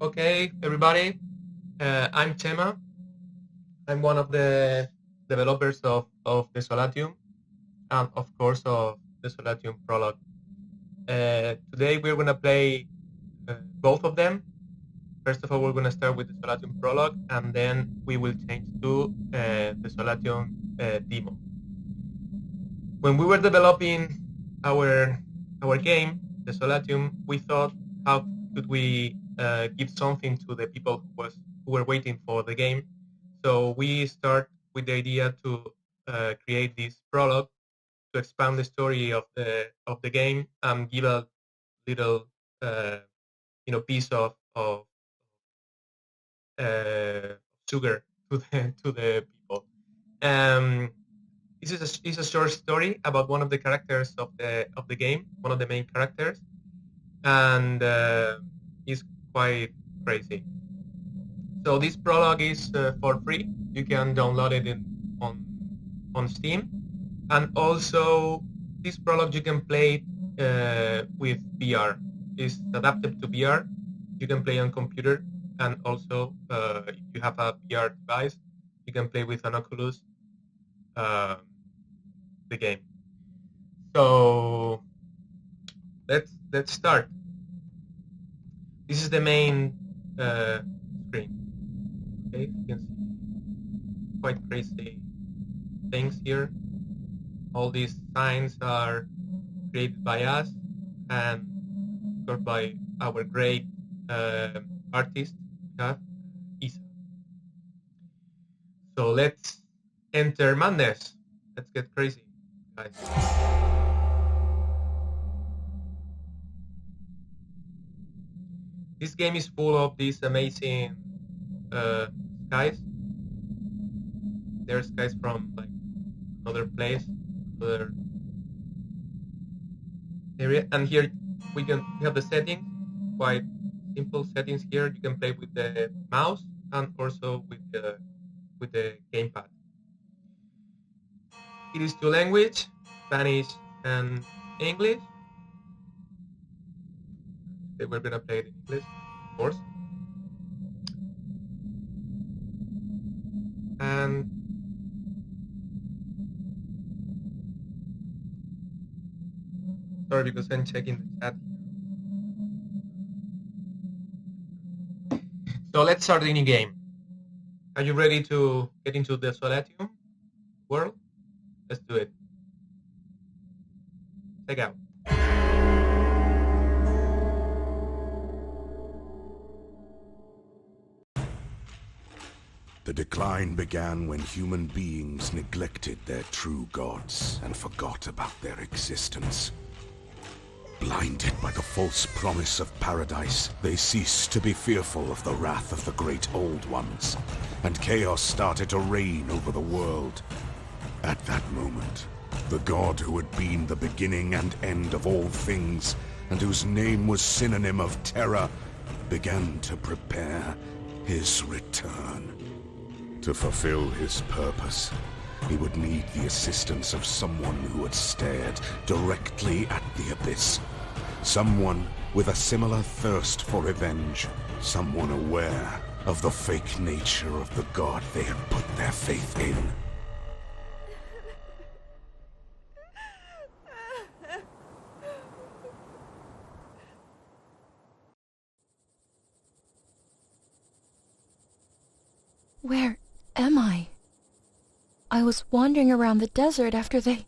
Okay, everybody. I'm Chema. I'm one of the developers of Desolatium and, of course, of Desolatium Prologue. Today, we're going to play both of them. First of all, we're going to start with Desolatium Prologue, and then we will change to Desolatium Demo. When we were developing our game, Desolatium, we thought, how could we give something to the people who were waiting for the game? So we start with the idea to create this prologue to expand the story of the game and give a little piece of sugar to the people. This is a short story about one of the characters of the game, one of the main characters, and it's quite crazy. So this prologue is for free. You can download it on Steam, and also this prologue you can play with VR. It's adapted to VR. You can play on computer, and also if you have a VR device, you can play with an Oculus the game. So let's start. This is the main screen. Okay, you can see quite crazy things here. All these signs are created by us and scored by our great artist, we have Isa. So let's enter madness. Let's get crazy, guys. This game is full of these amazing skies. There are skies from like another place, another area, and here we have the settings, quite simple settings here. You can play with the mouse and also with the gamepad. It is two languages, Spanish and English. Okay, we're gonna play it in English, of course. And sorry, because I'm checking the chat. So let's start the new game. Are you ready to get into the Desolatium world? Let's do it. Check out. The decline began when human beings neglected their true gods and forgot about their existence. Blinded by the false promise of paradise, they ceased to be fearful of the wrath of the great Old Ones, and chaos started to reign over the world. At that moment, the god who had been the beginning and end of all things, and whose name was synonym of terror, began to prepare his return. To fulfill his purpose, he would need the assistance of someone who had stared directly at the abyss. Someone with a similar thirst for revenge. Someone aware of the fake nature of the god they had put their faith in. Where am I? I was wandering around the desert after they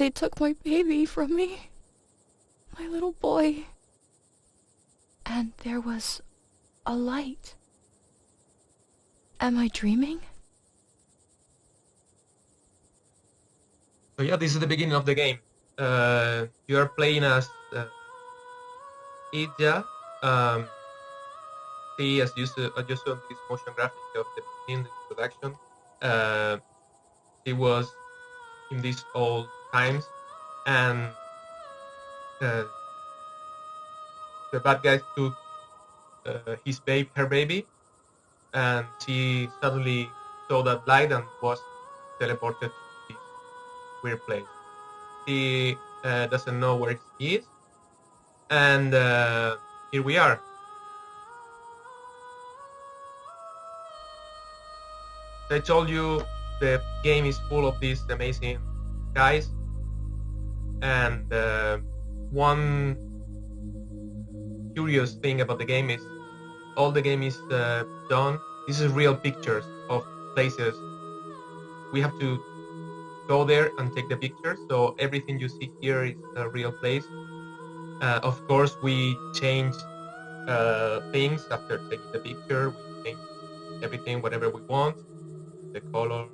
took my baby from me. My little boy. And there was a light. Am I dreaming? So yeah, this is the beginning of the game. You are playing as Ija. See, as you saw this motion graphic of the beginning, the introduction, he was in these old times, and the bad guys took her baby, and she suddenly saw that light and was teleported to this weird place. She doesn't know where he is, And here we are. I told you the game is full of these amazing guys, and one curious thing about the game is all the game is done. This is real pictures of places. We have to go there and take the pictures, so everything you see here is a real place. Of course, we change things after taking the picture. We change everything, whatever we want, the color,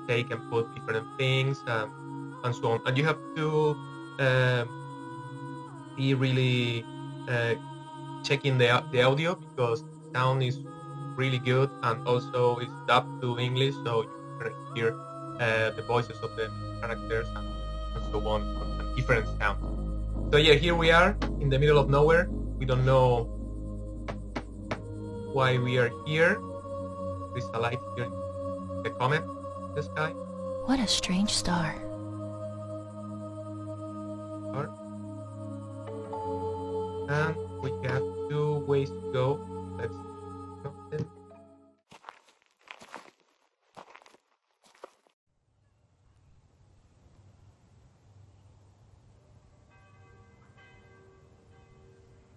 take and put different things, and so on. And you have to be really checking the audio, because the sound is really good, and also it's dubbed to English, so you can hear the voices of the characters and so on, and different sounds. So yeah, here we are in the middle of nowhere. We don't know why we are here. There's a light here in the comet in the sky. What a strange star. And we have 2 ways to go. Let's go then.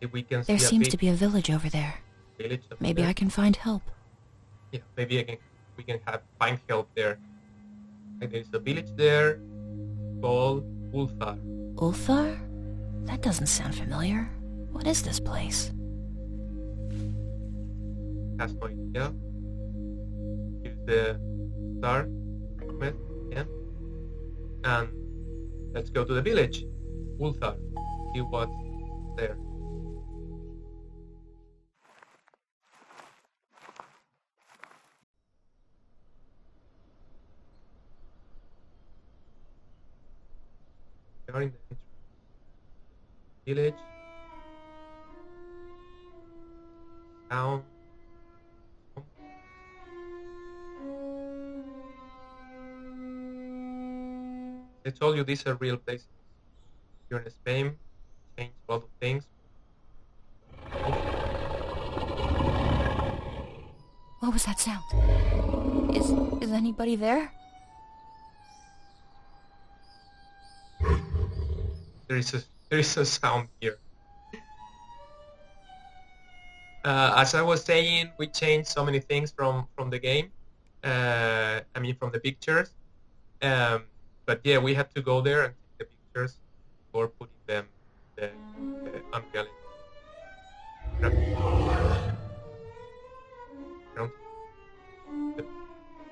If we can see There seems to be a village over there. Village Maybe there. I can find help. Yeah, maybe we can find help there. Like there's a village there called Ulfar. Ulthar? That doesn't sound familiar. What is this place? Has no idea. Here's the star comet again. And let's go to the village, Ulthar. See what's there. We are in the village. Town. I told you these are real places. You're in Spain, change a lot of things. What was that sound? Is anybody there? There is a sound here. As I was saying, we changed so many things from the game. I mean, from the pictures. But yeah, we had to go there and take the pictures before putting them the Unreal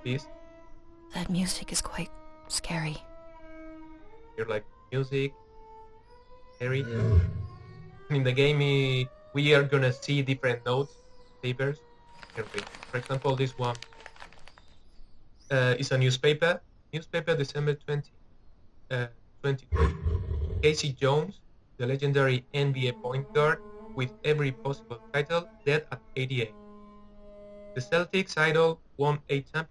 Engine. That music is quite scary. You're like music, scary. In the game, we are gonna see different notes, papers. For example, this one is a newspaper. Newspaper, December 20, 2020. Casey Jones, the legendary NBA point guard with every possible title, dead at 88. The Celtics idol won 8 championships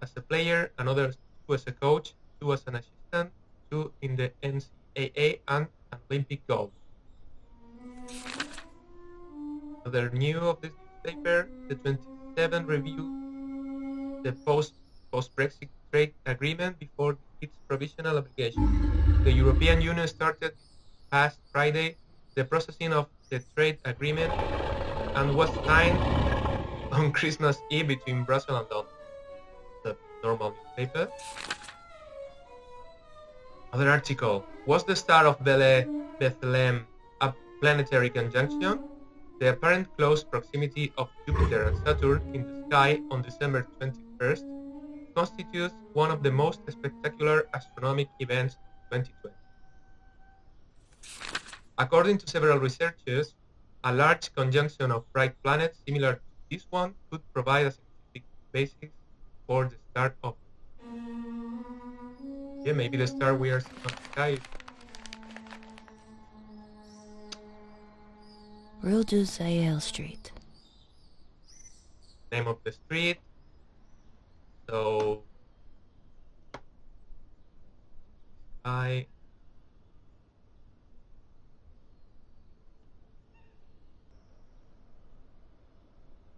as a player, another 2 as a coach, 2 as an assistant, 2 in the NCAA, and an Olympic gold. Another new of this newspaper, the 27 review the post-Brexit trade agreement before its provisional application. The European Union started past Friday the processing of the trade agreement and was signed on Christmas Eve between Brussels and London. The normal newspaper. Other article. Was the star of Bethlehem a planetary conjunction? The apparent close proximity of Jupiter and Saturn in the sky on December 21st constitutes one of the most spectacular astronomic events of 2020. According to several researchers, a large conjunction of bright planets similar to this one could provide a scientific basis for the start of. Yeah, maybe the star we are seeing on the sky. Rue du Zael Street. Name of the street. So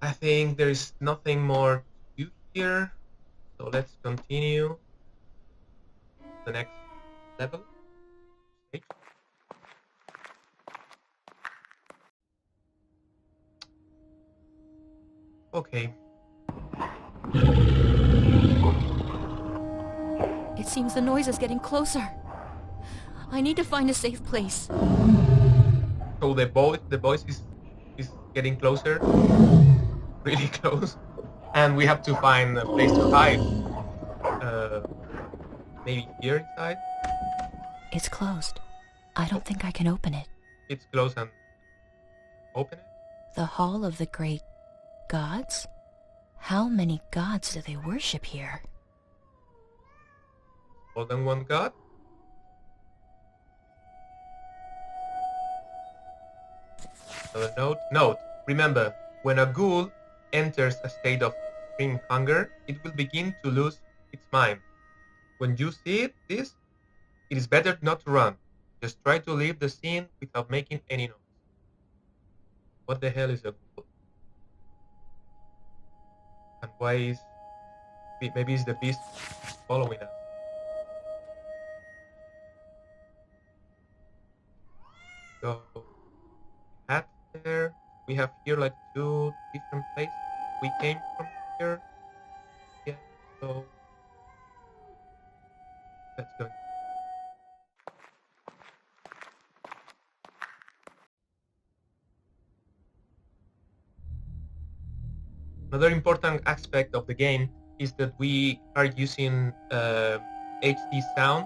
I think there is nothing more to do here, so let's continue the next level. Stage. Okay. It seems the noise is getting closer. I need to find a safe place. So the voice is getting closer, really close, and we have to find a place to hide. Maybe here inside. It's closed. I don't think I can open it. It's closed and open it. The Hall of the Great Gods? How many gods do they worship here? More than one god. Another note. Note. Remember, when a ghoul enters a state of extreme hunger, it will begin to lose its mind. When you see this, it is better not to run. Just try to leave the scene without making any noise. What the hell is a ghoul? And why is... Maybe it's the beast following us. So... Hat there. We have here like 2 different places. We came from here. Yeah, so... Let's go. Another important aspect of the game is that we are using HD sound.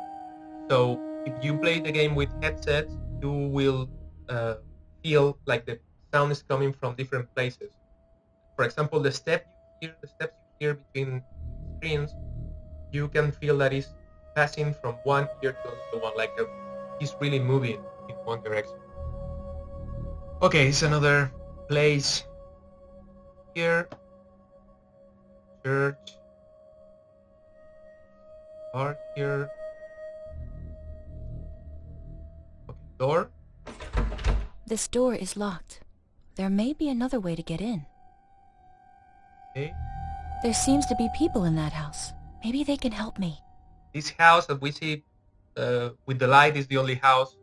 So if you play the game with headsets, you will feel like the sound is coming from different places. For example, the steps you hear between screens, you can feel that it's passing from one ear to another one, like he's really moving in one direction. Okay, it's another place here. Church. Bar here. Okay, door. This door is locked. There may be another way to get in. Okay. There seems to be people in that house. Maybe they can help me. This house that we see with the light is the only house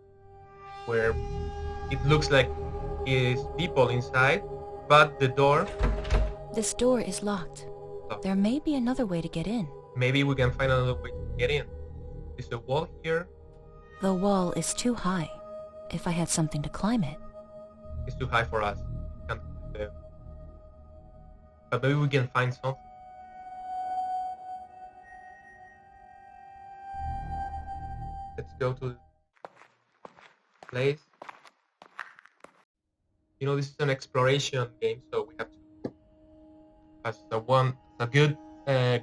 where it looks like is people inside, but the door... This door is locked. There may be another way to get in. Maybe we can find another way to get in. Is the wall here? The wall is too high. If I had something to climb it. It's too high for us. Can't climb there. But maybe we can find something. Let's go to the place. You know, this is an exploration game, so we have to, as a good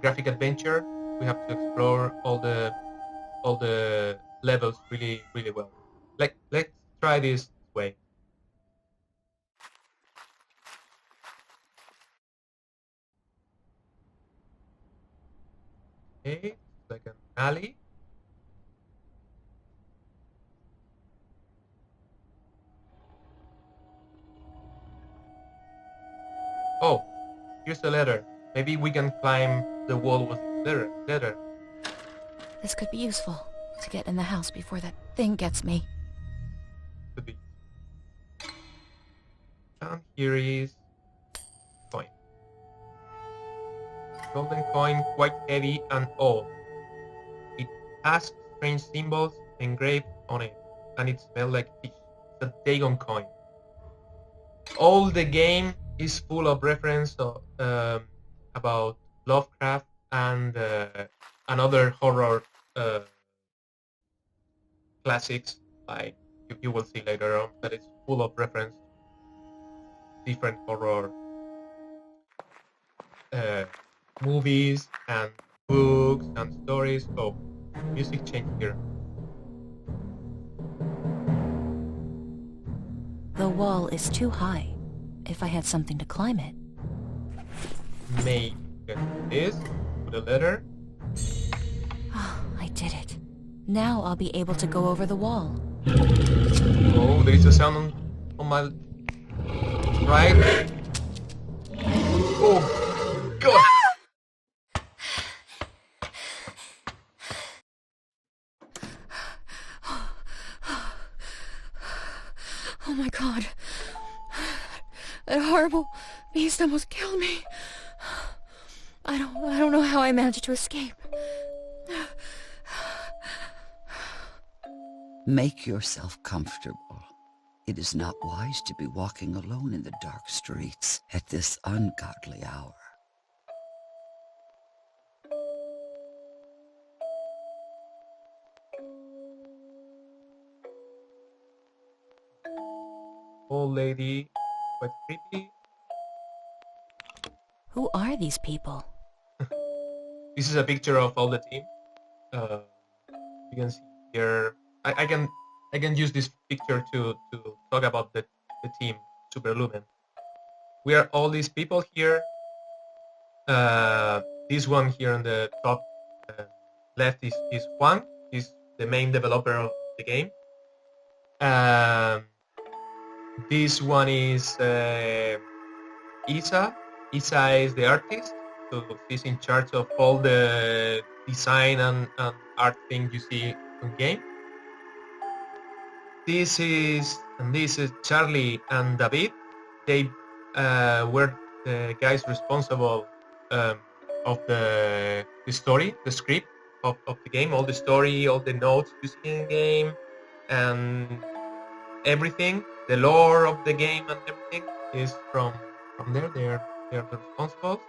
graphic adventure, we have to explore all the levels really well. Let's try this way. Okay, like an alley. Oh, here's a ladder. Maybe we can climb the wall with the ladder. This could be useful to get in the house before that thing gets me. Could be. And here is coin. Golden coin, quite heavy and old. It has strange symbols engraved on it, and it smells like fish. It's a Dagon coin. All the game is full of reference about Lovecraft and other horror classics, like you will see later on, but it's full of reference to different horror movies and books and stories. Oh, music change here. The wall is too high. If I had something to climb it. Maybe get this with a letter. Oh, I did it. Now I'll be able to go over the wall. Oh, there is a sound on my right. Beast almost killed me. I don't know how I managed to escape. Make yourself comfortable. It is not wise to be walking alone in the dark streets at this ungodly hour. Old lady, quite creepy. Who are these people? This is a picture of all the team. You can see here. I can use this picture to talk about the team Superlumen. We are all these people here. This one here on the top left is Juan. He's the main developer of the game. This one is Isa. Isa is the artist, so she's in charge of all the design and art things you see on game. This is Charlie and David. They were the guys responsible of the story, the script of the game, all the story, all the notes you see in the game, and everything, the lore of the game and everything is from there. They are the responsible.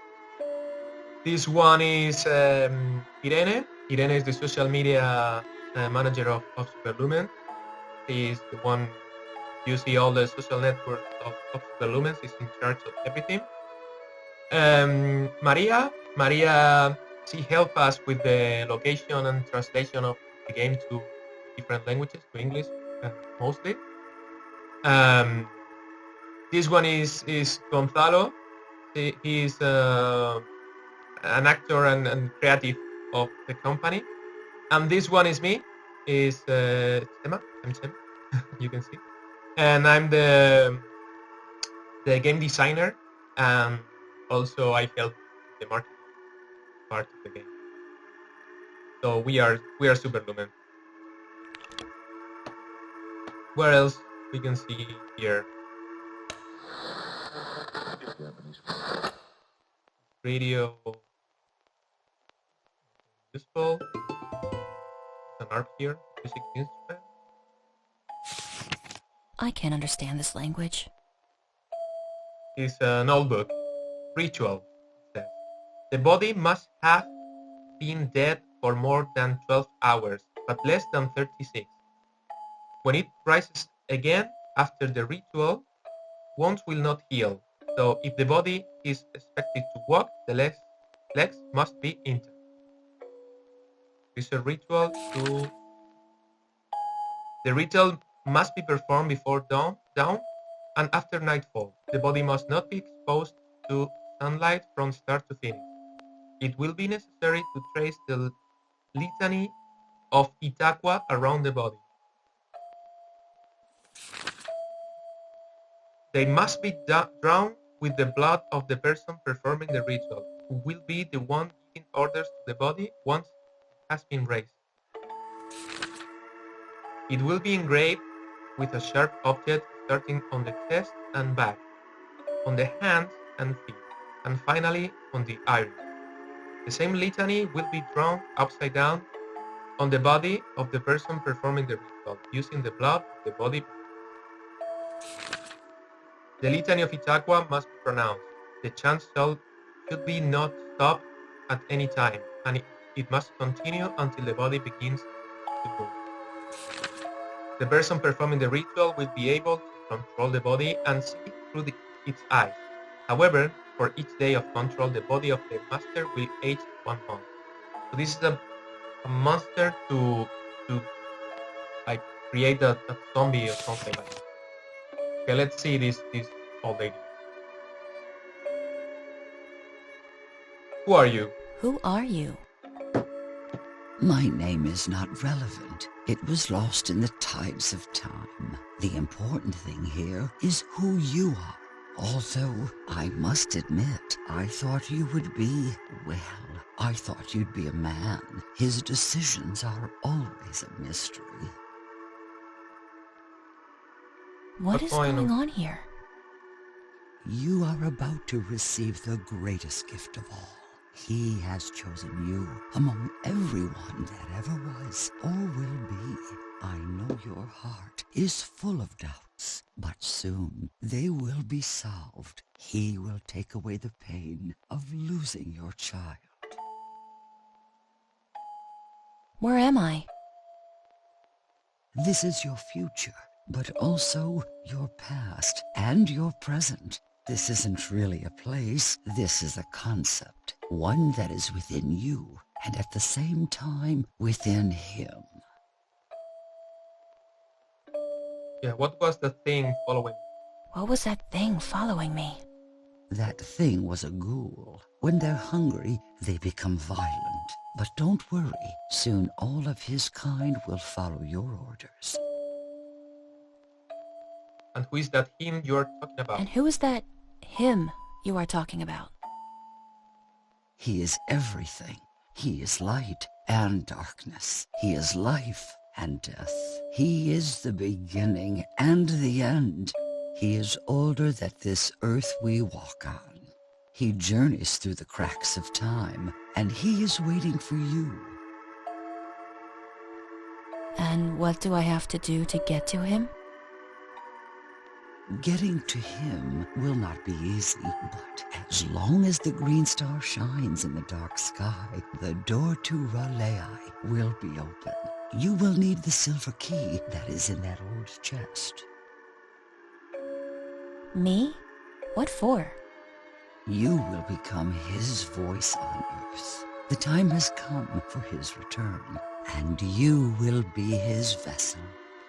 This one is Irene. Irene is the social media manager of Superlumen. She is the one you see all the social networks of Superlumen. She's in charge of everything. Maria, she helped us with the location and translation of the game to different languages, to English mostly. This one is Gonzalo. He is an actor and creative of the company. And this one is me, is Chema. I'm Chema, you can see. And I'm the game designer, and also I help the marketing part of the game. So we are Superlumen. Where else we can see here? Radio useful. An harp here, music instrument. I can't understand this language. It's an old book. Ritual, it says. The body must have been dead for more than 12 hours, but less than 36. When it rises again after the ritual, wounds will not heal. So if the body is expected to walk, the legs must be intact. It's a ritual to... The ritual must be performed before dawn and after nightfall. The body must not be exposed to sunlight from start to finish. It will be necessary to trace the litany of Itaqua around the body. They must be drowned with the blood of the person performing the ritual, who will be the one giving orders to the body once it has been raised. It will be engraved with a sharp object starting on the chest and back, on the hands and feet, and finally on the iris. The same litany will be drawn upside down on the body of the person performing the ritual, using the blood of the body. The litany of Itaqua must be pronounced. The chant should be not stopped at any time, and it must continue until the body begins to move. The person performing the ritual will be able to control the body and see through its eyes. However, for each day of control, the body of the master will age 1 month. So this is a monster to like create a zombie or something like that. Okay, let's see this old lady. Who are you? Who are you? My name is not relevant. It was lost in the tides of time. The important thing here is who you are. Although, I must admit, I thought you would be, well, I thought you'd be a man. His decisions are always a mystery. What is going on here? You are about to receive the greatest gift of all. He has chosen you among everyone that ever was or will be. I know your heart is full of doubts, but soon they will be solved. He will take away the pain of losing your child. Where am I? This is your future, but also your past and your present. This isn't really a place, this is a concept, one that is within you, and at the same time within him. Yeah, what was the thing following? What was that thing following me? That thing was a ghoul. When they're hungry, they become violent. But don't worry, soon all of his kind will follow your orders. And who is that him you are talking about? And who is that him you are talking about? He is everything. He is light and darkness. He is life and death. He is the beginning and the end. He is older than this earth we walk on. He journeys through the cracks of time, and he is waiting for you. And what do I have to do to get to him? Getting to him will not be easy, but as long as the green star shines in the dark sky, the door to Raleigh will be open. You will need the silver key that is in that old chest. Me? What for? You will become his voice on earth. The time has come for his return, and you will be his vessel.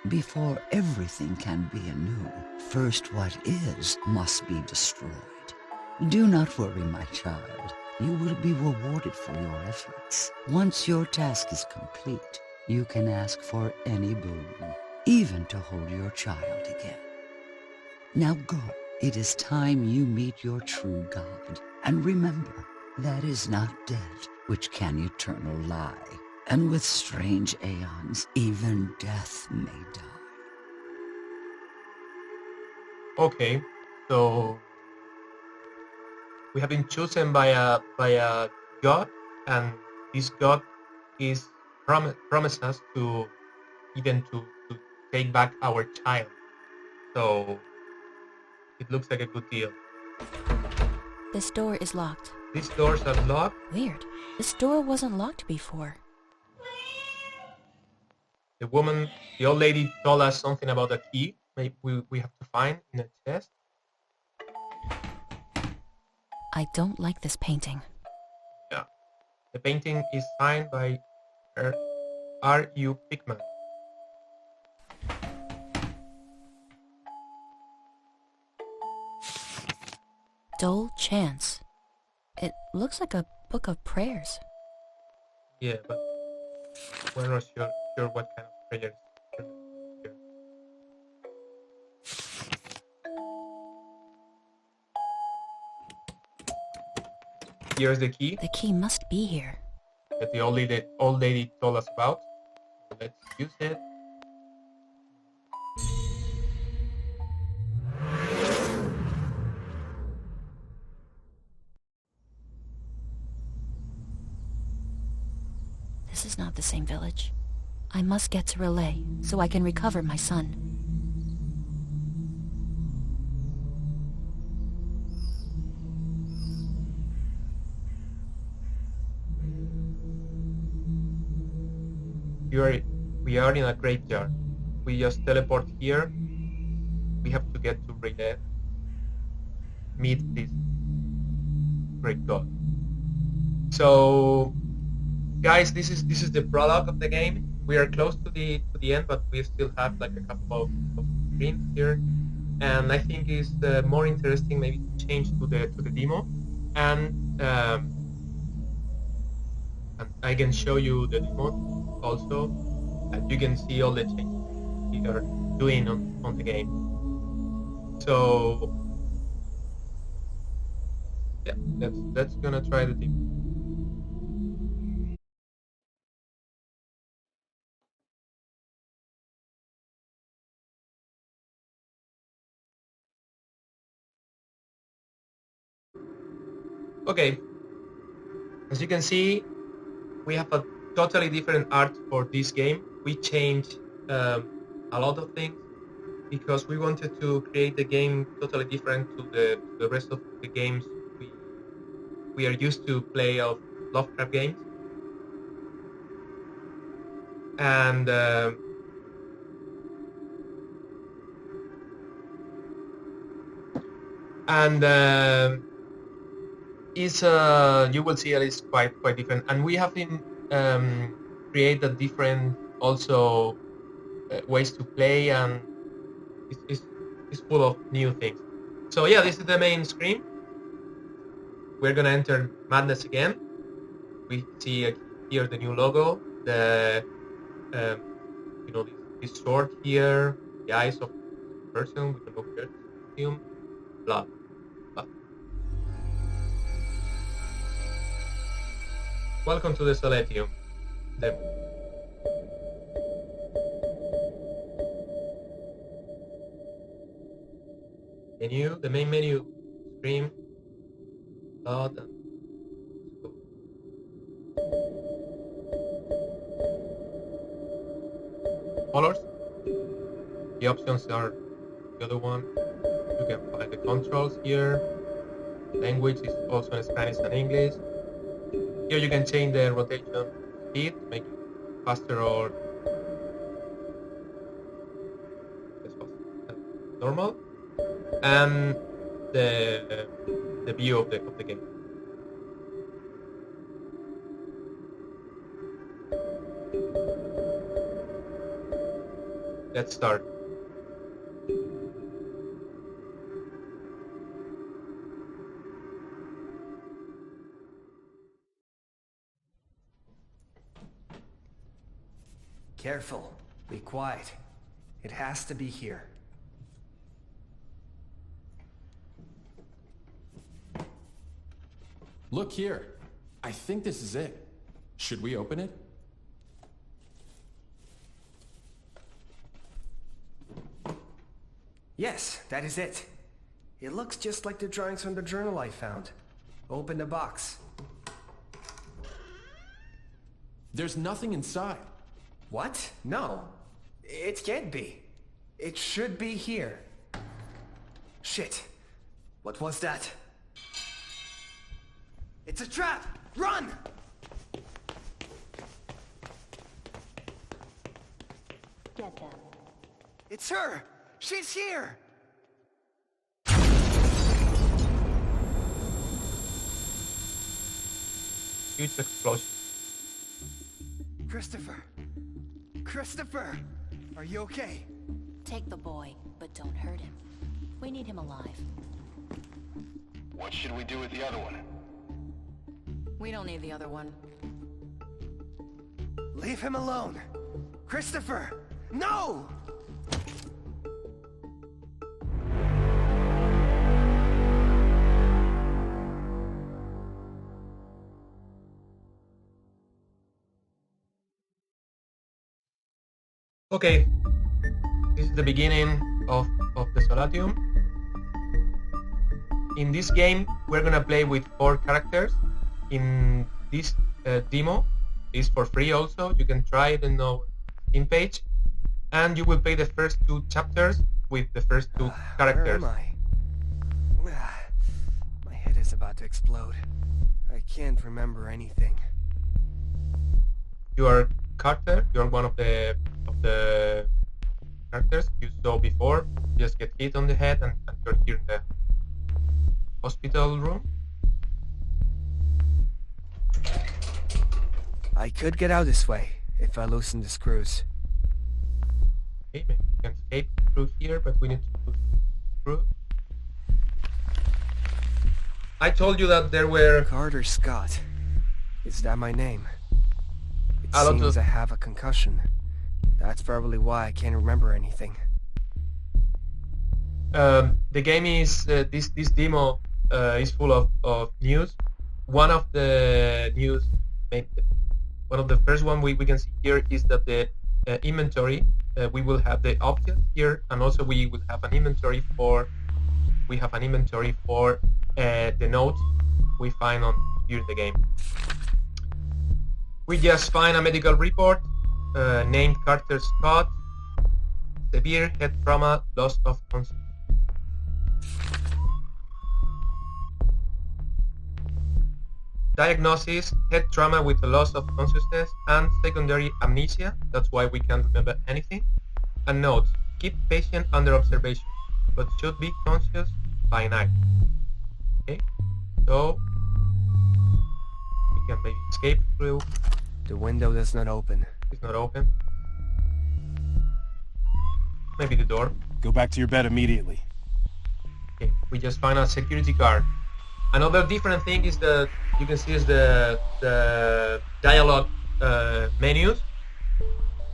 Before everything can be anew, first what is must be destroyed. Do not worry, my child. You will be rewarded for your efforts. Once your task is complete, you can ask for any boon, even to hold your child again. Now go. It is time you meet your true God. And remember, that is not death which can eternal lie. And with strange aeons, even death may die. Okay, so we have been chosen by a god, and this god is promised us to even to take back our child. So it looks like a good deal. This door is locked. These doors are locked. Weird. This door wasn't locked before. The old lady told us something about a key. Maybe we have to find in a chest. I don't like this painting. Yeah, the painting is signed by R.U. Pickman. Dole Chance. It looks like a book of prayers. Yeah, but we're not sure what kind of prayers. Here's the key The key must be here. that the old lady told us about. Let's use it. This is not the same village. I must get to Relay so I can recover my son. We are in a graveyard. We just teleport here. We have to get to Relay. Meet this great god. So, guys, this is the prologue of the game. We are close to the end, but we still have like a couple of screens here, and I think it's more interesting maybe to change to the demo, and I can show you the demo also, and you can see all the changes we are doing on the game. So yeah, let's gonna try the demo. Okay, as you can see, we have a totally different art for this game. We changed a lot of things because we wanted to create the game totally different to the rest of the games we are used to play of Lovecraft games. And is you will see that it's quite different, and we have been created different also ways to play, and it's full of new things. So yeah, this is the main screen. We're gonna enter Madness again. We see here the new logo, the this sword here, the eyes of the person. We can look here, Desolatium, blah blah. Welcome to Desolatium. The main menu, screen, load, and colors. The options are the other one. You can find the controls here. Language is also in Spanish and English. Here you can change the rotation speed, make it faster or normal, and the view of the game. Let's start. Careful. Be quiet. It has to be here. Look here. I think this is it. Should we open it? Yes, that is it. It looks just like the drawings from the journal I found. Open the box. There's nothing inside. What? No. It can't be. It should be here. Shit. What was that? It's a trap! Run! Get them. It's her! She's here! Huge explosion. Christopher! Christopher! Are you okay? Take the boy, but don't hurt him. We need him alive. What should we do with the other one? We don't need the other one. Leave him alone! Christopher! No! Okay, this is the beginning of Desolatium. In this game, we're gonna play with 4 characters. In this demo, is for free also. You can try it in the Steam page, and you will play the first 2 chapters with the first 2 characters. Where am I? My head is about to explode. I can't remember anything. You are Carter. You are one of the characters you saw before. You just get hit on the head, and you're here in the hospital room. I could get out this way if I loosen the screws. Okay, maybe we can escape through here, but we need to loosen the screw. I told you that there were Carter Scott. Is that my name? It a lot seems of I have a concussion. That's probably why I can't remember anything. the game is this demo is full of news. One of the news, one of the first one we can see here is that the inventory, we will have the object here, and also we will have an inventory for the notes we find on during the game. We just find a medical report named Carter Scott, severe head trauma, loss of consciousness. Diagnosis, head trauma with a loss of consciousness and secondary amnesia. That's why we can't remember anything. And notes, keep patient under observation, but should be conscious by night. Okay, so we can maybe escape through. The window does not open. It's not open. Maybe the door. Go back to your bed immediately. Okay, we just find a security guard. Another different thing is that you can see is the dialogue menus.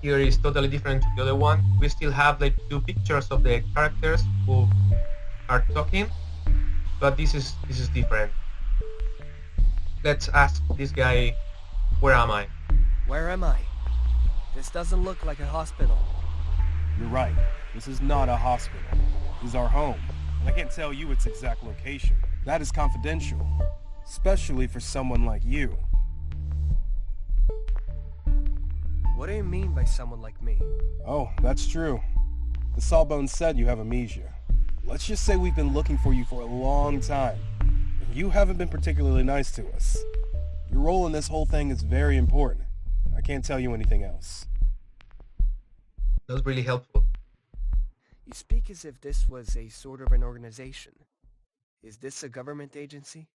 Here is totally different to the other one. We still have like two pictures of the characters who are talking, but this is different. Let's ask this guy, where am I? Where am I? This doesn't look like a hospital. You're right. This is not a hospital. This is our home. And I can't tell you its exact location. That is confidential. Especially for someone like you. What do you mean by someone like me? Oh, that's true. The Sawbones said you have amnesia. Let's just say we've been looking for you for a long time. And you haven't been particularly nice to us. Your role in this whole thing is very important. I can't tell you anything else. That's really helpful. You speak as if this was a sort of an organization. Is this a government agency?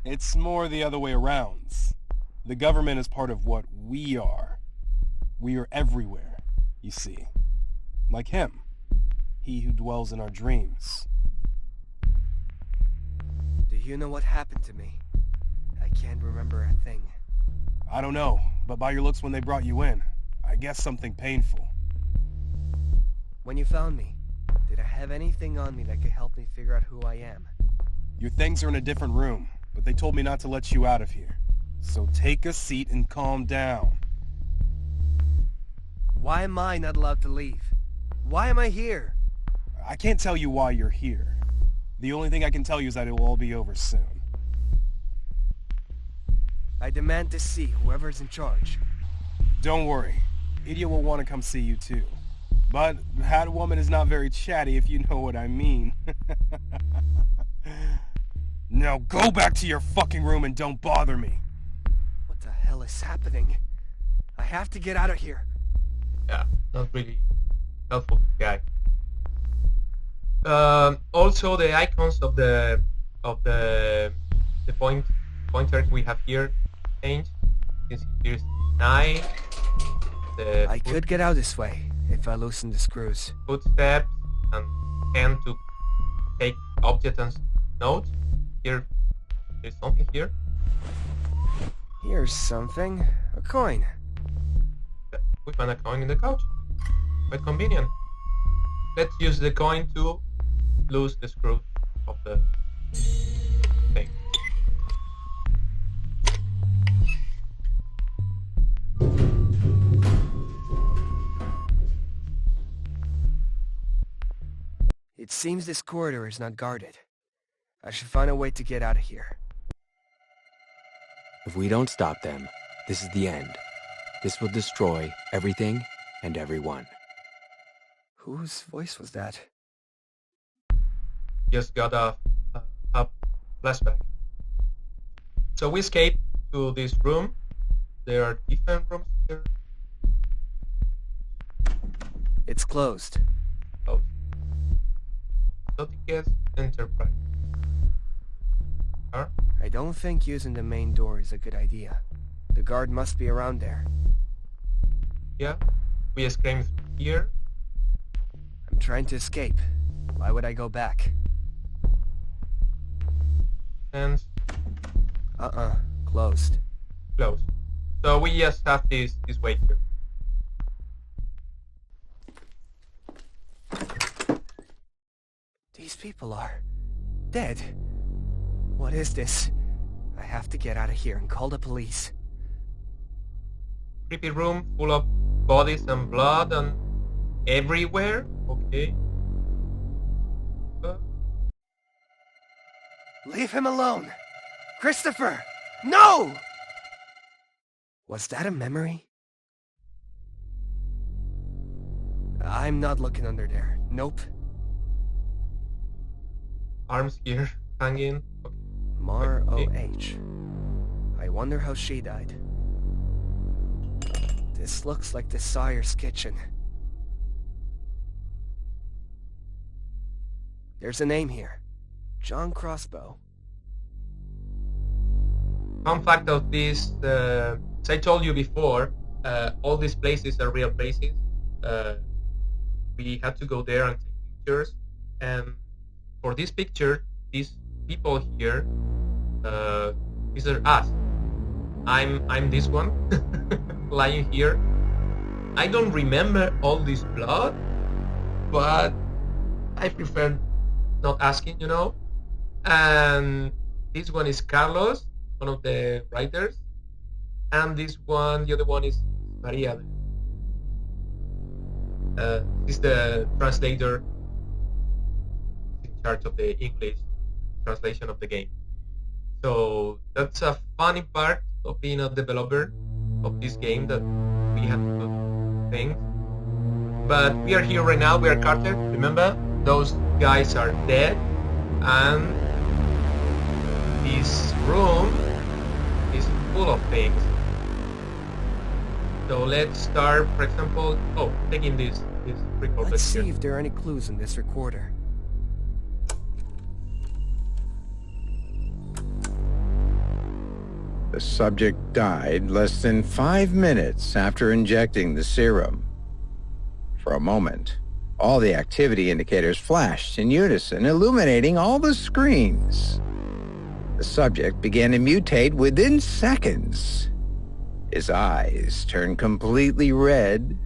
It's more the other way around. The government is part of what we are. We are everywhere, you see. Like him. He who dwells in our dreams. Do you know what happened to me? I can't remember a thing. I don't know, but by your looks when they brought you in, I guess something painful. When you found me, did I have anything on me that could help me figure out who I am? Your things are in a different room, but they told me not to let you out of here. So take a seat and calm down. Why am I not allowed to leave? Why am I here? I can't tell you why you're here. The only thing I can tell you is that it will all be over soon. I demand to see whoever's in charge. Don't worry. Idiot will want to come see you too. But that woman is not very chatty, if you know what I mean. Now go back to your fucking room and don't bother me. What the hell is happening? I have to get out of here. Yeah, not really helpful guy. Also, the icons of the pointer we have here changed. You can see here's an eye. I could get out this way if I loosen the screws. Footsteps and hand to take objects and notes. Here, there's something here. Here's something. A coin. We found a coin in the couch. Quite convenient. Let's use the coin to loose the screw of the thing. It seems this corridor is not guarded. I should find a way to get out of here. If we don't stop them, this is the end. This will destroy everything and everyone. Whose voice was that? Just got a flashback. So we escape to this room. There are different rooms here. It's closed. Oh. Exotic Enterprise. Huh? I don't think using the main door is a good idea. The guard must be around there. Yeah, we escaped here. I'm trying to escape. Why would I go back? And Closed. close. So we just have this way here. These people are dead. What is this? I have to get out of here and call the police. Creepy room full of bodies and blood and everywhere. Okay. Leave him alone! Christopher! No! Was that a memory? I'm not looking under there. Nope. Arms here, hanging. Okay. Mar O.H. I wonder how she died. This looks like the Sire's kitchen. There's a name here. John Crossbow. Fun fact of this, as I told you before, all these places are real places. We had to go there and take pictures, and for this picture, these people here, these are us. I'm this one, lying here. I don't remember all this blood, but I prefer not asking, you know. And this one is Carlos, one of the writers, and this one, the other one is Maria. He's the translator in charge of the English translation of the game. So that's a funny part of being a developer of this game, that we have to do things. But we are here right now, we are Carter, remember? Those guys are dead, and this room is full of things. So let's start, for example, taking this recorder. Let's see if there are any clues in this recorder. The subject died less than 5 minutes after injecting the serum. For a moment, all the activity indicators flashed in unison, illuminating all the screens. The subject began to mutate within seconds. His eyes turned completely red.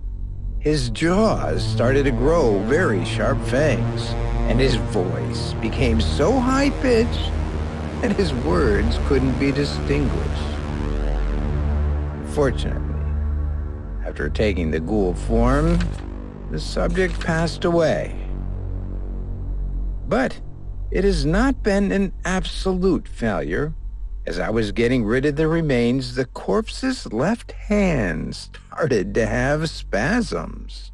His jaws started to grow very sharp fangs, and his voice became so high-pitched that his words couldn't be distinguished. Fortunately, after taking the ghoul form, the subject passed away. But it has not been an absolute failure. As I was getting rid of the remains, the corpse's left hand started to have spasms.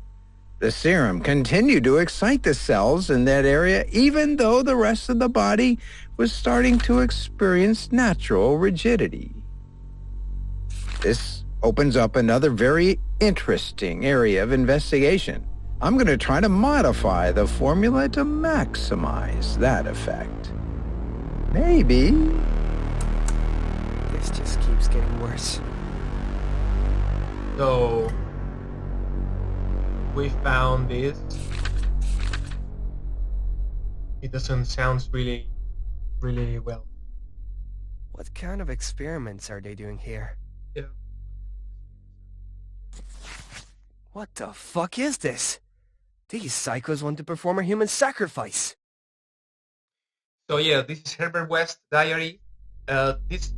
The serum continued to excite the cells in that area, even though the rest of the body was starting to experience natural rigidity. This opens up another very interesting area of investigation. I'm going to try to modify the formula to maximize that effect. Maybe. This just keeps getting worse. So we found this. It doesn't sound really well. What kind of experiments are they doing here? Yeah. What the fuck is this? These psychos want to perform a human sacrifice. So yeah, this is Herbert West's diary. This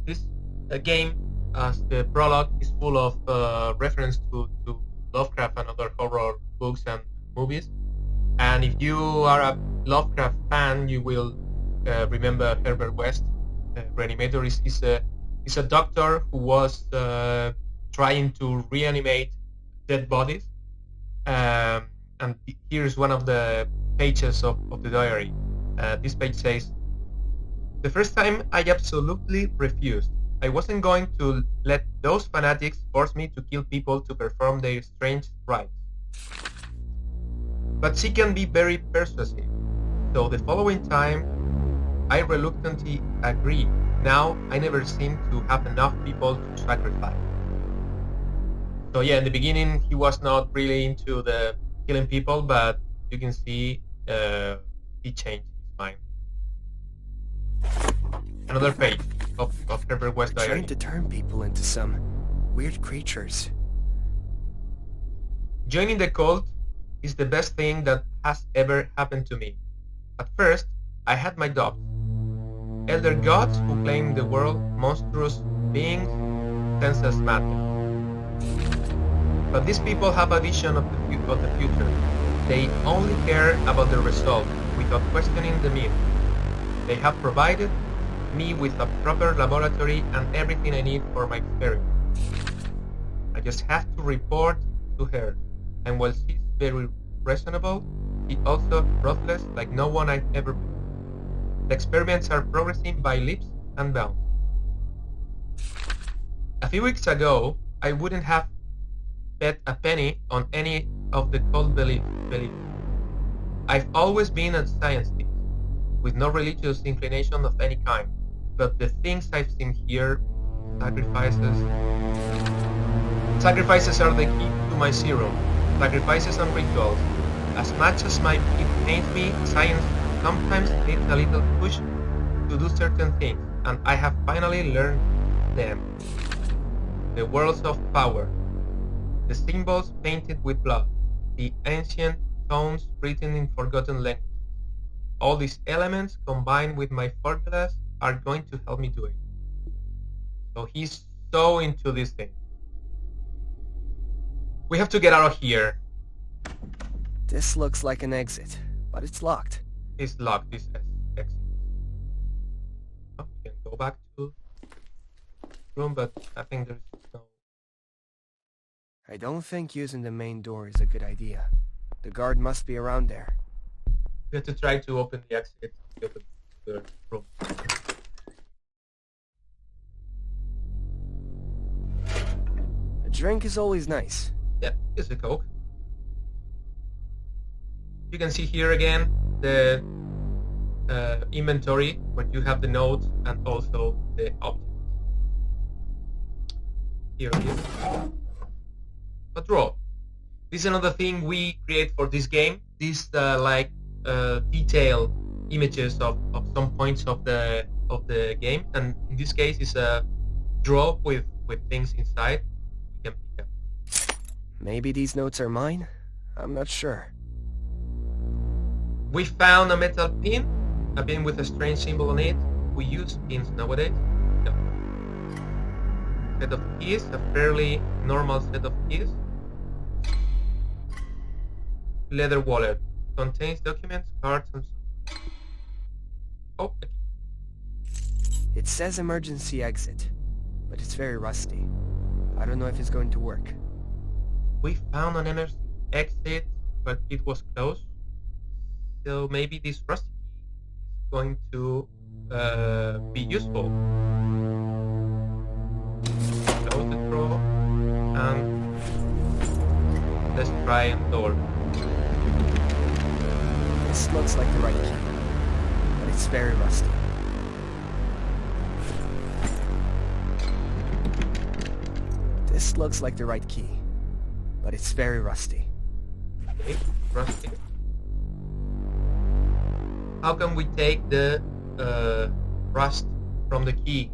game, as the prologue, is full of reference to Lovecraft and other horror books and movies. And if you are a Lovecraft fan, you will remember Herbert West. Reanimator is a doctor who was trying to reanimate dead bodies. And here's one of the pages of the diary. This page says, "The first time I absolutely refused. I wasn't going to let those fanatics force me to kill people to perform their strange rites. But she can be very persuasive. So the following time, I reluctantly agreed. Now I never seem to have enough people to sacrifice." So yeah, in the beginning he was not really into the killing people, but you can see he changed his mind. Another page of Herbert West diary. Trying to turn people into some weird creatures. "Joining the cult is the best thing that has ever happened to me. At first, I had my doubts. Elder gods who claim the world, monstrous beings, senseless matter. But these people have a vision of the future. They only care about the result, without questioning the myth. They have provided me with a proper laboratory and everything I need for my experiment. I just have to report to her, and while she's very reasonable, she's also ruthless like no one I've ever met. The experiments are progressing by leaps and bounds. A few weeks ago, I wouldn't have bet a penny on any of the cult beliefs. I've always been a scientist, with no religious inclination of any kind, but the things I've seen here, sacrifices are the key to my serum. Sacrifices and rituals. As much as it pains me, science sometimes needs a little push to do certain things, and I have finally learned them. The worlds of power, the symbols painted with blood, the ancient tones written in forgotten languages. All these elements combined with my formulas are going to help me do it. So he's so into this thing. We have to get out of here. This looks like an exit, but it's locked. It's locked, this exit. Oh, we can go back to room, but I think there's no... I don't think using the main door is a good idea. The guard must be around there. We have to try to open the exit to open the room. A drink is always nice. Yep, it's a Coke. You can see here again the inventory where you have the notes and also the objects. Here it is. A draw. This is another thing we create for this game. These detailed images of some points of the game, and in this case it's a draw with things inside we can pick up. Maybe these notes are mine? I'm not sure. We found a metal pin, a pin with a strange symbol on it. We use pins nowadays. No. Set of keys, a fairly normal set of keys. Leather wallet. Contains documents, cards, and so on. Oh, a key. It says emergency exit, but it's very rusty. I don't know if it's going to work. We found an emergency exit, but it was closed. So maybe this rusty key is going to be useful. Close the drawer and let's try a door. This looks like the right key, but it's very rusty. This looks like the right key, but it's very rusty. Okay, rusty. How can we take the rust from the key?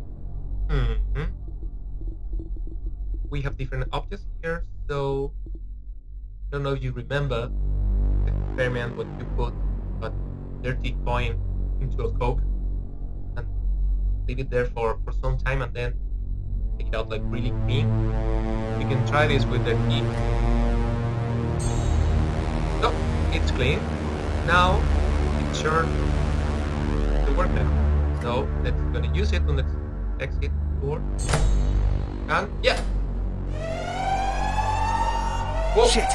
We have different objects here, so I don't know if you remember the experiment when you put a dirty coin into a Coke and leave it there for some time and then take it out like really clean. You can try this with the key. So it's clean. Now it's sure to work now. So let's gonna use it on the exit door. And yeah. Whoa. Shit!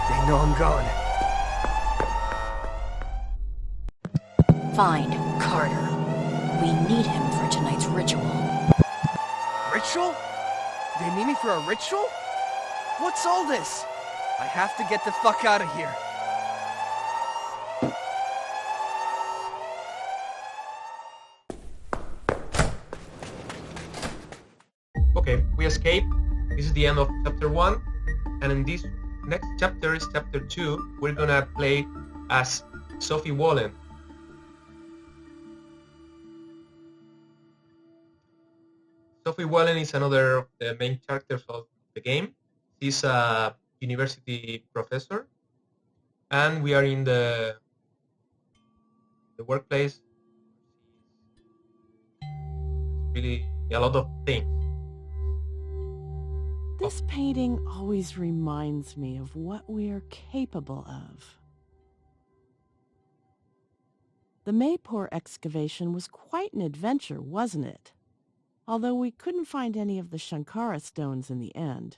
They know I'm gone. Find Carter. We need him for tonight's ritual. Ritual? They need me for a ritual? What's all this? I have to get the fuck out of here. Okay, we escape. This is the end of chapter 1, and in this next chapter is chapter 2. We're gonna play as Sophie Wallen. Sophie Wallen is another of the main characters of the game. She's a university professor, and we are in the workplace. It's really a lot of things. This painting always reminds me of what we are capable of. The Mayport excavation was quite an adventure, wasn't it? Although we couldn't find any of the Shankara stones in the end.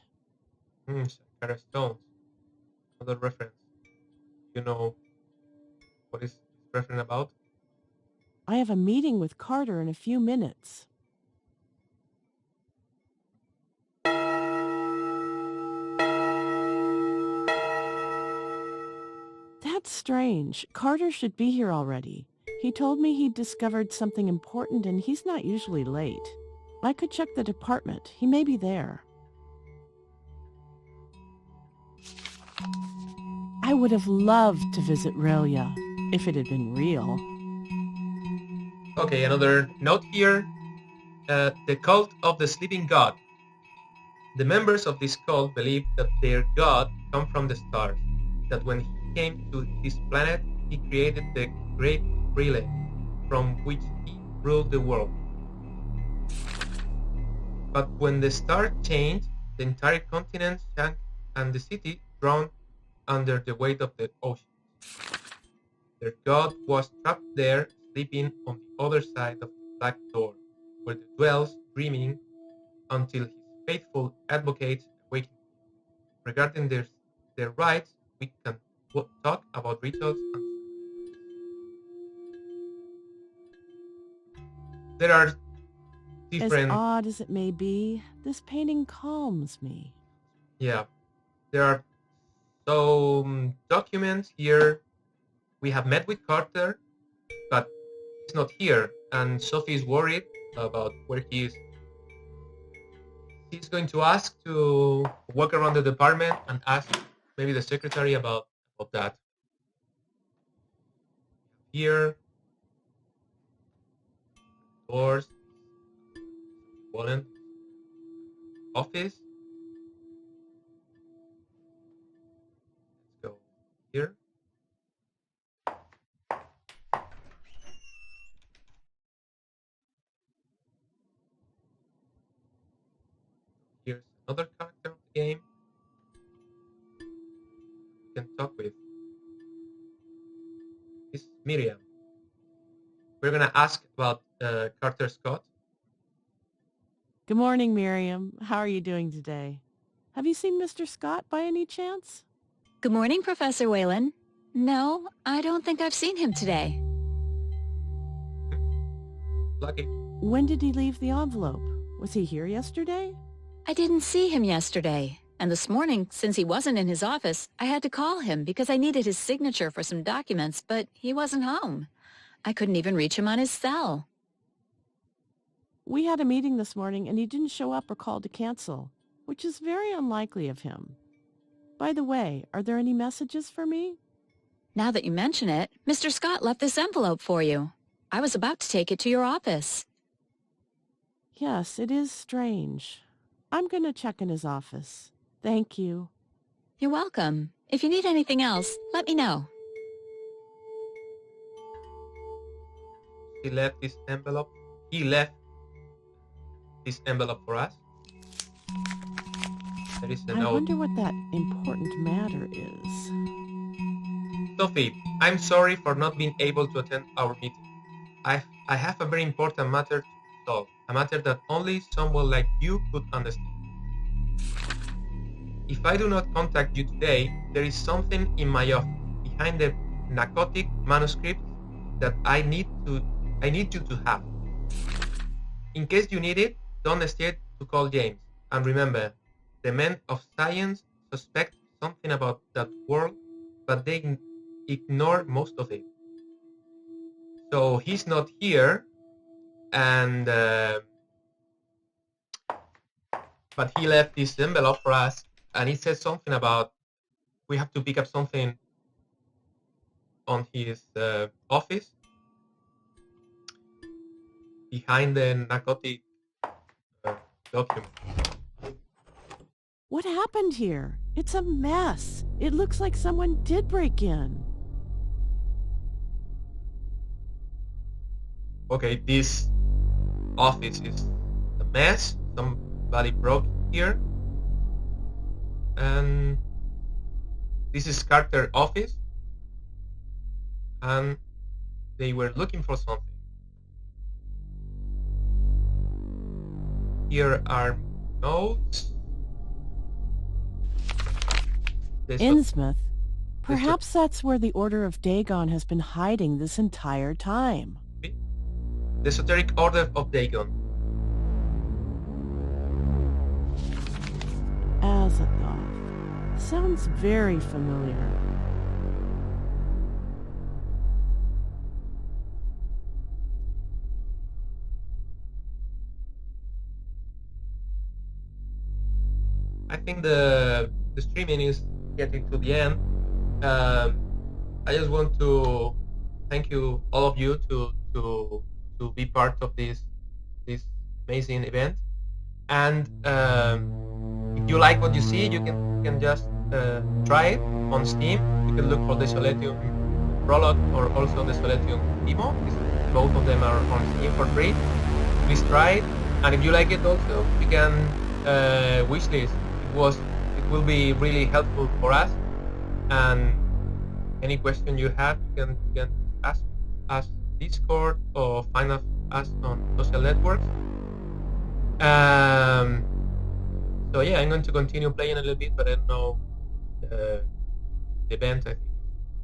Shankara stones. Another reference. You know what is this reference about? I have a meeting with Carter in a few minutes. That's strange. Carter should be here already. He told me he'd discovered something important and he's not usually late. I could check the department. He may be there. I would have loved to visit Relia if it had been real. Okay, another note here. The cult of the sleeping god. The members of this cult believe that their god comes from the stars, that when he came to this planet, he created the great relay from which he ruled the world. But when the stars changed, the entire continent sank and the city drowned under the weight of the ocean. Their god was trapped there, sleeping on the other side of the black door, where he dwells dreaming until his faithful advocates awaken. Regarding their rights, we can talk about rituals and there are different... As odd as it may be, this painting calms me. Yeah, there are some documents here. We have met with Carter, but he's not here, and Sophie is worried about where he is. He's going to ask to walk around the department and ask maybe the secretary about that. Here, doors, Wallen, office. Let's go here. Here's another character of the game you can talk with. This is Miriam. We're gonna ask about Carter Scott. Good morning, Miriam. How are you doing today? Have you seen Mr. Scott by any chance? Good morning, Professor Whalen. No, I don't think I've seen him today. Lucky. When did he leave the envelope? Was he here yesterday? I didn't see him yesterday. And this morning, since he wasn't in his office, I had to call him because I needed his signature for some documents, but he wasn't home. I couldn't even reach him on his cell. We had a meeting this morning and he didn't show up or call to cancel, which is very unlikely of him. By the way, are there any messages for me? Now that you mention it, Mr. Scott left this envelope for you. I was about to take it to your office. Yes, it is strange. I'm going to check in his office. Thank you. You're welcome. If you need anything else, let me know. He left this envelope. He left this envelope for us. There is a note. I wonder what that important matter is. Sophie, I'm sorry for not being able to attend our meeting. I have a very important matter to solve. A matter that only someone like you could understand. If I do not contact you today, there is something in my office behind the narcotic manuscript that I need you to have. In case you need it, don't hesitate to call James. And remember, the men of science suspect something about that world, but they ignore most of it. So he's not here, and but he left this envelope for us, and he said something about we have to pick up something on his office behind the narcotic document. What happened here? It's a mess. It looks like someone did break in. Okay, this office is a mess. Somebody broke here. And this is Carter's office. And they were looking for something. Here are notes. Innsmouth? Perhaps that's where the Order of Dagon has been hiding this entire time. The Esoteric Order of Dagon. Azathoth. Sounds very familiar. I think the streaming is getting to the end. I just want to thank you, all of you, to be part of this amazing event. And if you like what you see, you can just try it on Steam. You can look for Desolatium Prologue or also Desolatium Demo. Both of them are on Steam for free. Please try it. And if you like it also, you can wishlist. It will be really helpful for us. And any question you have, you can ask us Discord or find us on social networks. So yeah, I'm going to continue playing a little bit, but I don't know the event. I think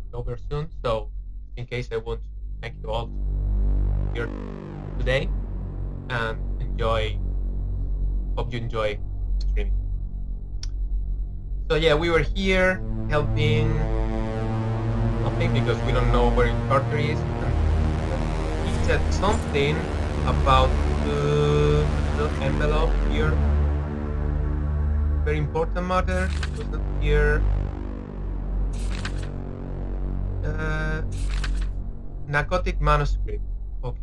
it's over soon. So in case, I want to thank you all here today and hope you enjoy the stream. So yeah, we were here helping nothing because we don't know where Carter is. And he said something about the little envelope here. Very important matter. Was not here. Narcotic manuscript. Okay.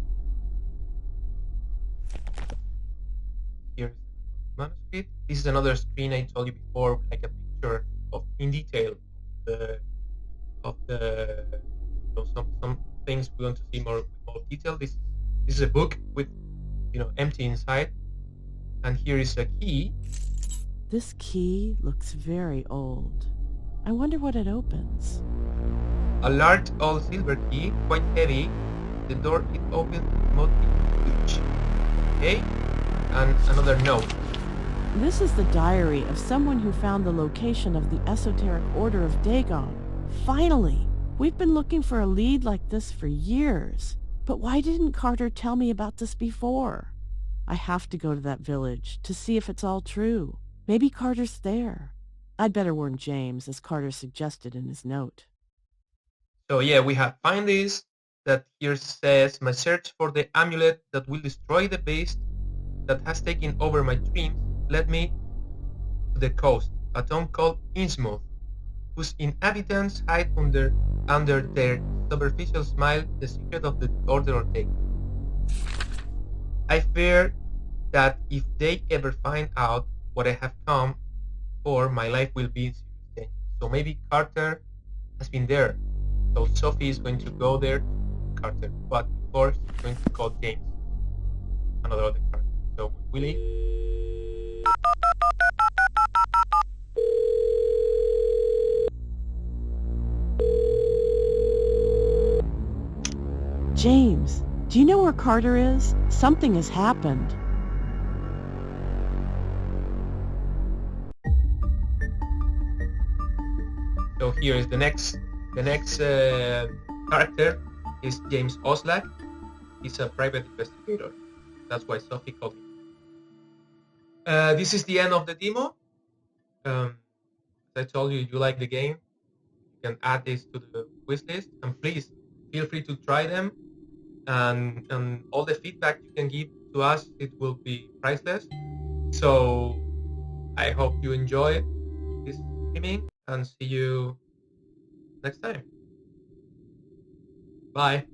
Here's the manuscript. This is another screen I told you before, like a picture of in detail of the some things we want to see more detail. This is a book with empty inside, and here is a key. This key looks very old. I wonder what it opens. A large old silver key, quite heavy. The door it opens remotely. Okay, and another note. This is the diary of someone who found the location of the Esoteric Order of Dagon. Finally! We've been looking for a lead like this for years. But why didn't Carter tell me about this before? I have to go to that village to see if it's all true. Maybe Carter's there. I'd better warn James, as Carter suggested in his note. So yeah, we have find this that here says, my search for the amulet that will destroy the beast that has taken over my dreams led me to the coast, a town called Innsmouth, whose inhabitants hide under their superficial smile the secret of the Order of Dagon. I fear that if they ever find out what I have come for, my life will be in serious danger. So maybe Carter has been there. So Sophie is going to go there to Carter, but before she's going to call James, another other character. So Willie. James, do you know where Carter is? Something has happened. So here is the next character is James Oslak. He's a private investigator. That's why Sophie called him. This is the end of the demo. As I told you, if you like the game, you can add this to the wishlist, and please feel free to try them. And all the feedback you can give to us, it will be priceless. So I hope you enjoy this streaming, and see you next time. Bye.